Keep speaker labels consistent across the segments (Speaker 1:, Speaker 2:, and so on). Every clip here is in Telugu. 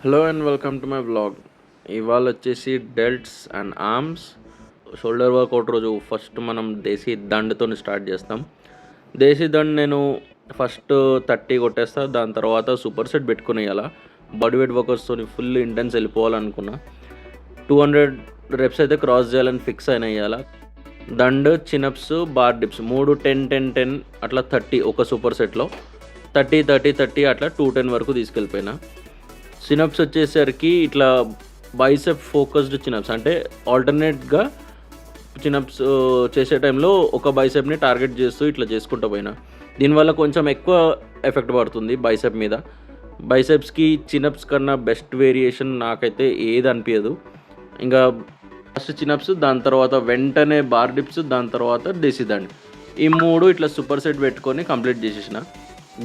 Speaker 1: Hello and welcome to my vlog. ఇవాళ వచ్చేసి డెల్ట్స్ అండ్ ఆర్మ్స్ షోల్డర్ వర్కౌట్ రోజు ఫస్ట్ మనం దేశీ దండ్తో స్టార్ట్ చేస్తాం. దేశీ దండ్ నేను ఫస్ట్ 30 కొట్టేస్తా. దాని తర్వాత సూపర్ సెట్ పెట్టుకుని ఇలా బాడీ వెయిట్ వర్కౌట్స్తో ఫుల్ ఇంటెన్స్ వెళ్ళిపోవాలనుకున్నా. 200 రెప్స్ అయితే క్రాస్ చేయాలని ఫిక్స్ అయిన ఇవాళ. దండ్, చినప్స్, బార్ డిప్స్ 3 10 అట్లా 30 ఒక సూపర్ సెట్లో 30 అట్లా 210 వరకు తీసుకెళ్ళిపోయినా. చినప్స్ వచ్చేసరికి ఇట్లా బైసెప్ ఫోకస్డ్ చినప్స్, అంటే ఆల్టర్నేట్గా చినప్స్ చేసే టైంలో ఒక బైసెప్ని టార్గెట్ చేస్తూ ఇట్లా చేసుకుంటూ పోయినా. దీనివల్ల కొంచెం ఎక్కువ ఎఫెక్ట్ పడుతుంది బైసెప్ మీద. బైసెప్స్కి చినప్స్ కన్నా బెస్ట్ వేరియేషన్ నాకైతే ఏది అనిపించదు. ఇంకా ఫస్ట్ చినప్స్, దాని తర్వాత వెంటనే బార్ డిప్స్, దాని తర్వాత దేశీ దండ్, ఈ 3 ఇట్లా సూపర్ సెట్ పెట్టుకొని కంప్లీట్ చేసేసిన.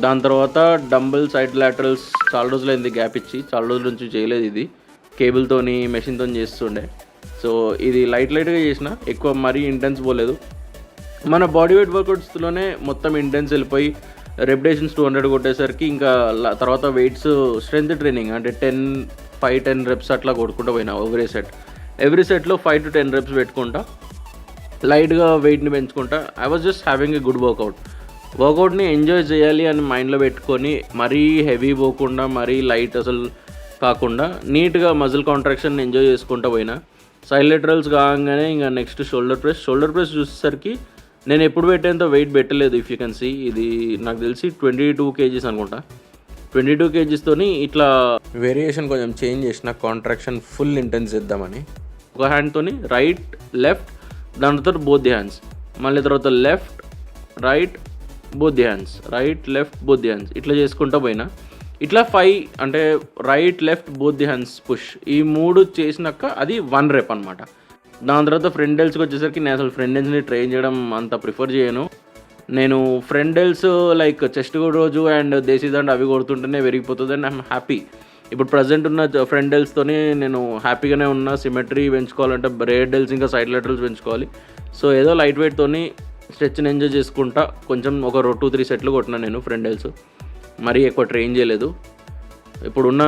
Speaker 1: దాని తర్వాత డంబుల్ సైడ్ లాటరల్స్ చాలా రోజులైంది గ్యాప్ ఇచ్చి, చాలా రోజుల నుంచి చేయలేదు. ఇది కేబుల్తోని మెషిన్తో చేస్తుండే. సో ఇది లైట్గా చేసిన, ఎక్కువ మరీ ఇంటెన్స్ పోలేదు. మన బాడీ వెయిట్ వర్కౌట్స్లోనే మొత్తం ఇంటెన్స్ వెళ్ళిపోయి రెప్యుటేషన్స్ 200 కొట్టేసరికి ఇంకా తర్వాత వెయిట్స్ స్ట్రెంత్ ట్రైనింగ్ అంటే 5-10 రెప్స్ అట్లా కొట్టుకుంటూ పోయినా. ఎవ్రీ సెట్లో 5 to 10 రెప్స్ పెట్టుకుంటా, లైట్గా వెయిట్ని పెంచుకుంటా. I was just having a good వర్కౌట్ని ఎంజాయ్ చేయాలి అని మైండ్లో పెట్టుకొని, మరీ హెవీ పోకుండా మరీ లైట్ అసలు కాకుండా నీట్గా మజిల్ కాంట్రాక్షన్ ఎంజాయ్ చేసుకుంటూ పోయినా. సైడ్ లేటరల్స్ కాగానే ఇంకా నెక్స్ట్ షోల్డర్ ప్రెస్ చూసేసరికి నేను ఎప్పుడు పెట్టేంత వెయిట్ పెట్టలేదు. ఇఫ్ యూ కెన్ సీ, ఇది నాకు తెలిసి 22 kgs అనుకుంటా. 22 kgsతోని ఇట్లా వేరియేషన్ కొంచెం చేంజ్ చేసిన, కాంట్రాక్షన్ ఫుల్ ఇంటెన్స్ చేద్దామని. ఒక హ్యాండ్తోని రైట్ లెఫ్ట్, దాని తర్వాత బోత్ ది హ్యాండ్స్, మళ్ళీ తర్వాత left right both the hands, right left both the hands, ఇట్లా చేసుకుంటూ పోయినా. ఇట్లా 5 అంటే right left both the hands push, ఈ 3 చేసినాక అది 1 రెప్ అనమాట. దాని తర్వాత ఫ్రంట్ డెల్స్కి వచ్చేసరికి నేను అసలు ఫ్రంట్ డెల్స్ని ట్రైన్ చేయడం అంత ప్రిఫర్ చేయను. నేను ఫ్రంట్ డెల్స్ లైక్ చెస్ట్ రోజు అండ్ దేశీ దండ్ అవి కొడుతుంటేనే పెరిగిపోతుంది అండ్ ఐఎమ్ హ్యాపీ. ఇప్పుడు ప్రజెంట్ ఉన్న ఫ్రంట్ డెల్స్తోని నేను హ్యాపీగానే ఉన్నా. సిమెట్రీ పెంచుకోవాలంటే రేర్ డెల్స్ ఇంకా సైడ్ లెటరల్స్ పెంచుకోవాలి. సో ఏదో లైట్ వెయిట్తోని స్ట్రెచ్ని ఎంజాయ్ చేసుకుంటా కొంచెం ఒక 2-3 సెట్లు కొట్టినా నేను ఫ్రంట్ డెల్స్. మరీ ఎక్కువ ట్రైన్ చేయలేదు. ఇప్పుడున్న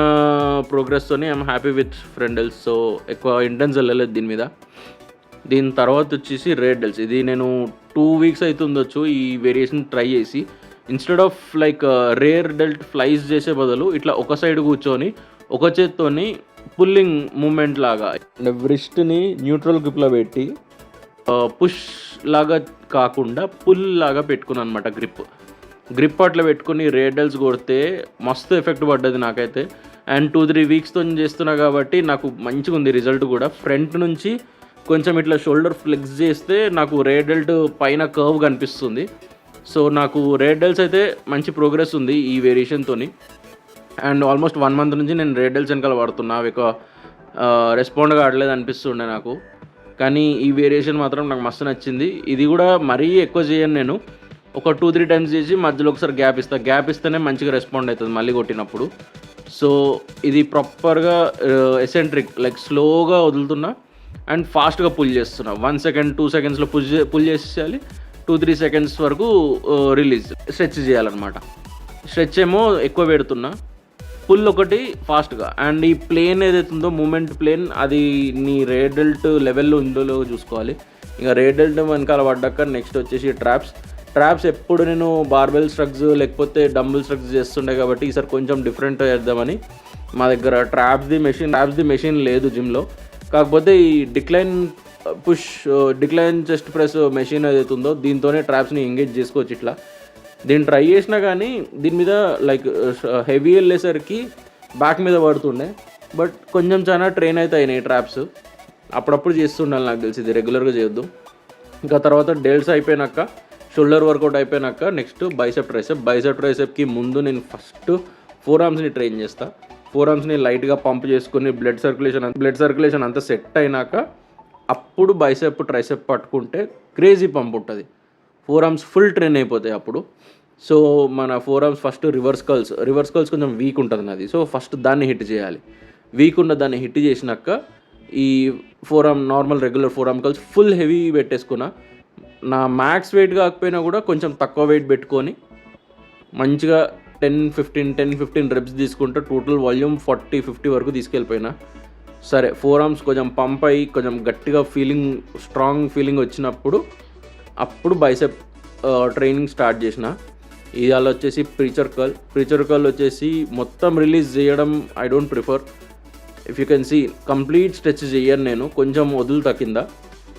Speaker 1: ప్రోగ్రెస్తోని I'm happy with front delts. So ఎక్కువ ఇంటెన్స్ వెళ్ళలేదు దీని మీద. దీని తర్వాత వచ్చేసి రేర్ డెల్స్. ఇది నేను 2 weeks అవుతుండొచ్చు ఈ వేరియేషన్ ట్రై చేసి. Instead of like rare dwelt flies చేసే బదులు ఇట్లా ఒక సైడ్ కూర్చొని ఒక చేత్తోని పుల్లింగ్ మూమెంట్ లాగా వ్రిస్ట్ని న్యూట్రల్ గ్రిప్లో పెట్టి పుష్ లాగా కాకుండా పుల్ లాగా పెట్టుకున్నాను అనమాట. గ్రిప్ అట్లా పెట్టుకుని రేర్ డెల్స్ కొడితే మస్తు ఎఫెక్ట్ పడ్డది నాకైతే. అండ్ 2-3 weeksతో చేస్తున్నా కాబట్టి నాకు మంచిగా ఉంది రిజల్ట్ కూడా. ఫ్రంట్ నుంచి కొంచెం ఇట్లా షోల్డర్ ఫ్లెక్స్ చేస్తే నాకు రేర్ డెల్ట్ పైన కర్వ్ కనిపిస్తుంది. సో నాకు రేర్ డెల్స్ అయితే మంచి ప్రోగ్రెస్ ఉంది ఈ వేరియేషన్తో. అండ్ ఆల్మోస్ట్ 1 month నుంచి నేను రేర్ డెల్స్ వెనకాల వాడుతున్నా. అవి ఎక్కువ రెస్పాండ్ కావట్లేదు అనిపిస్తుండే నాకు, కానీ ఈ వేరియేషన్ మాత్రం నాకు మస్తు నచ్చింది. ఇది కూడా మరీ ఎక్కువ చేయను నేను, ఒక 2-3 times చేసి మధ్యలో ఒకసారి గ్యాప్ ఇస్తేనే మంచిగా రెస్పాండ్ అవుతుంది మళ్ళీ కొట్టినప్పుడు. సో ఇది ప్రాపర్గా ఎసెంట్రిక్, లైక్ స్లోగా వదులుతున్నా అండ్ ఫాస్ట్గా పుల్ చేస్తున్నా. 1 second 2 secondsలో పుల్ చేసేయాలి. 2-3 seconds వరకు రిలీజ్ స్ట్రెచ్ చేయాలన్నమాట. స్ట్రెచ్ ఏమో ఎక్కువ పెడుతున్నా, పుల్ ఒకటి ఫాస్ట్గా. అండ్ ఈ ప్లేన్ ఏదైతుందో మూమెంట్ ప్లేన్, అది నీ రేర్ డెల్ట్ లెవెల్లో ఉందో చూసుకోవాలి. ఇంకా రేర్ డెల్ట్ వెనకాల పడ్డాక నెక్స్ట్ వచ్చేసి ట్రాప్స్ ఎప్పుడు నేను బార్బెల్ స్ట్రగ్స్ లేకపోతే డంబుల్ స్ట్రగ్స్ చేస్తుండే కాబట్టి ఈసారి కొంచెం డిఫరెంట్ చేద్దామని మా దగ్గర ట్రాప్స్ ది మెషిన్ లేదు జిమ్లో. కాకపోతే ఈ డిక్లైన్ చెస్ట్ ప్రెస్ మెషిన్ ఏదైతుందో దీంతోనే ట్రాప్స్ని ఎంగేజ్ చేసుకోవచ్చు. ఇట్లా దీన్ని ట్రై చేసినా కానీ దీని మీద లైక్ హెవీ వెళ్ళేసరికి బ్యాక్ మీద పడుతుండే. బట్ కొంచెం చాలా ట్రైన్ అయితే అయినాయి ట్రాప్స్. అప్పుడప్పుడు చేస్తుండాలి నాకు తెలిసి, ఇది రెగ్యులర్గా చేయొద్దు. ఇంకా తర్వాత డెల్ట్స్ అయిపోయినాక, షోల్డర్ వర్కౌట్ అయిపోయినాక నెక్స్ట్ బైసెప్ ట్రైసెప్కి ముందు నేను ఫస్ట్ ఫోర్ ఆర్మ్స్ని ట్రైన్ చేస్తా. ఫోర్ ఆర్మ్స్ని లైట్గా పంప్ చేసుకుని బ్లడ్ సర్క్యులేషన్ అంతా సెట్ అయినాక అప్పుడు బైసెప్ ట్రైసెప్ పట్టుకుంటే క్రేజీ పంప్ ఉంటుంది. ఫోర్ ఆర్మ్స్ ఫుల్ ట్రైన్ అయిపోతాయి అప్పుడు. సో మన forearms first reverse curls కొంచెం వీక్ ఉంటుంది నాది. సో ఫస్ట్ దాన్ని హిట్ చేయాలి. వీక్ ఉన్న దాన్ని హిట్ చేసినాక ఈ normal regular forearm curls full heavy పెట్టేసుకున్నా. నా మ్యాక్స్ వెయిట్ కాకపోయినా కూడా కొంచెం తక్కువ వెయిట్ పెట్టుకొని మంచిగా 10-15 రెప్స్ తీసుకుంటే టోటల్ వాల్యూమ్ 40-50 వరకు తీసుకెళ్ళిపోయినా. సరే ఫోర్ ఆర్మ్స్ కొంచెం పంప్ అయ్యి కొంచెం గట్టిగా స్ట్రాంగ్ ఫీలింగ్ వచ్చినప్పుడు అప్పుడు బైసెప్ ట్రైనింగ్ స్టార్ట్ చేసిన. ఇవాళ వచ్చేసి ప్రీచర్ కర్ల్ వచ్చేసి మొత్తం రిలీజ్ చేయడం I don't prefer. If you can see complete stretch చేయను నేను, కొంచెం వదులుతా కింద,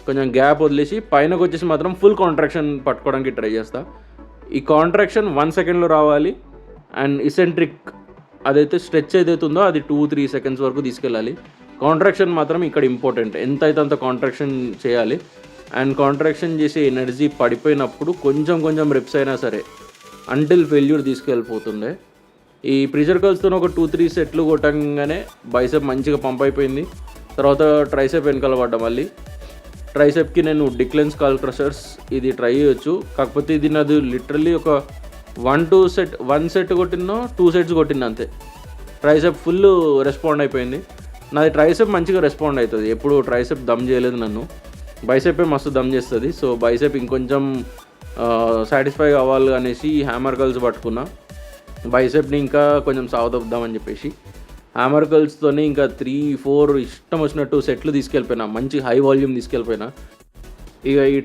Speaker 1: కొంచెం గ్యాప్ వదిలేసి పైనకు వచ్చేసి మాత్రం ఫుల్ కాంట్రాక్షన్ పట్టుకోవడానికి ట్రై చేస్తా. ఈ కాంట్రాక్షన్ 1 సెకండ్లో రావాలి అండ్ ఇసెంట్రిక్ అదైతే స్ట్రెచ్ ఏదైతే ఉందో అది 2-3 సెకండ్స్ వరకు తీసుకెళ్ళాలి. కాంట్రాక్షన్ మాత్రం ఇక్కడ ఇంపార్టెంట్, ఎంత అయితే అంత కాంట్రాక్షన్ చేయాలి. అండ్ కాంట్రాక్షన్ చేసే ఎనర్జీ పడిపోయినప్పుడు కొంచెం రెప్స్ అయినా సరే అంటిల్ ఫెయిల్యూర్ తీసుకెళ్ళిపోతుంది. ఈ ప్రెషర్ కర్ల్స్తో ఒక 2-3 సెట్లు కొట్టంగానే బైసెప్ మంచిగా పంప్ అయిపోయింది. తర్వాత ట్రైసెప్ వెనకాల పడ్డా. మళ్ళీ ట్రైసెప్కి నేను డిక్లెన్స్ కాల్ క్రషర్స్ ఇది ట్రై చేయొచ్చు, కాకపోతే ఇది నాది లిటరల్లీ ఒక 1 సెట్ కొట్టినా 2 సెట్స్ కొట్టినా అంతే. ట్రైసెప్ ఫుల్ రెస్పాండ్ అయిపోయింది. నాది ట్రైసెప్ మంచిగా రెస్పాండ్ అవుతుంది, ఎప్పుడు ట్రైసెప్ దమ్ చేయలేదు నన్ను, బైసెప్పే మస్తు దమ్ చేస్తుంది. సో బైసెప్ ఇంకొంచెం సాటిస్ఫై అవ్వాలి అనేసి హ్యామర్ కర్ల్స్ పట్టుకున్నా. బైసెప్ని ఇంకా కొంచెం సాగుదామని చెప్పేసి హ్యామర్ కర్ల్స్తోనే ఇంకా 3-4 ఇష్టం వచ్చినట్టు సెట్లు తీసుకెళ్ళిపోయినా, మంచి హై వాల్యూమ్ తీసుకెళ్ళిపోయినా. ఇక ఈ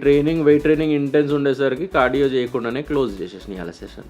Speaker 1: వెయిట్ ట్రైనింగ్ ఇంటెన్స్ ఉండేసరికి కార్డియో చేయకుండానే క్లోజ్ చేసేసిన ఇవాళ సెషన్.